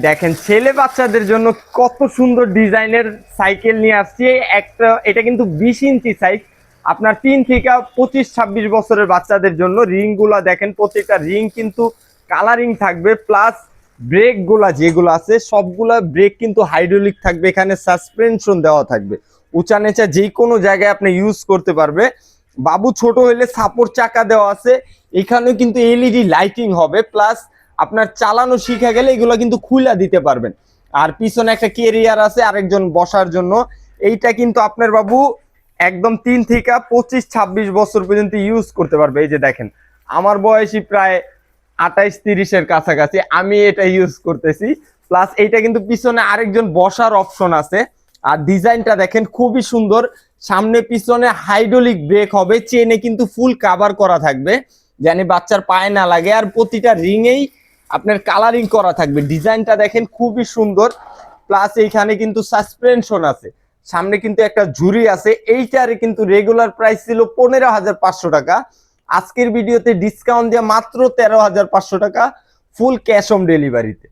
দেখেন ছেলে বাচ্চাদের জন্য কত সুন্দর ডিজাইনের সাইকেল নিয়ে আসছি। একটা এটা কিন্তু 20 ইঞ্চি সাইজ, আপনার 3 থেকে 25-26 বছরের বাচ্চাদের জন্য। রিং গুলা দেখেন, প্রত্যেকটা রিং কিন্তু কালারিং থাকবে, প্লাস ব্রেক গুলা যেগুলো আছে সবগুলা ব্রেক কিন্তু হাইড্রোলিক থাকবে। এখানে সাসপেনশন দেওয়া থাকবে, উঁচা নিচা যে কোনো জায়গায় আপনি ইউজ করতে পারবে। বাবু ছোট হইলে সাপোর্ট চাকা দেওয়া আছে, এখানেও কিন্তু এলইডি লাইটিং হবে, প্লাস আপনার চালানো শিখে গেলে এগুলো কিন্তু খুলে দিতে পারবেন। আর পিছনে একটা কেরিয়ার আছে আরেকজন বসার জন্য। এইটা কিন্তু আপনার বাবু একদম 3 থেকে 25-26 বছর পর্যন্ত ইউজ করতে পারবে। এই যে দেখেন, আমার বয়সী প্রায় 28-30-এর কাছাকাছি, আমি এটা ইউজ করতেছি। প্লাস এইটা কিন্তু পিছনে আরেকজন বসার অপশন আছে। আর ডিজাইনটা দেখেন খুবই সুন্দর, সামনে পিছনে হাইড্রোলিক ব্রেক হবে, চেনে কিন্তু ফুল কাভার করা থাকবে জানি বাচ্চার পায়ে না লাগে। আর প্রতিটা রিংয়েই আপনার কালারিং করা থাকবে। ডিজাইনটা দেখেন খুবই সুন্দর, প্লাস এইখানে কিন্তু সাসপেনশন আছে, সামনে কিন্তু একটা ঝুড়ি আছে। এইটারে কিন্তু রেগুলার প্রাইস ছিল 15,500 টাকা, আজকের ভিডিওতে ডিসকাউন্ট দিয়ে মাত্র 13,500 টাকা, ফুল ক্যাশ অন ডেলিভারিতে।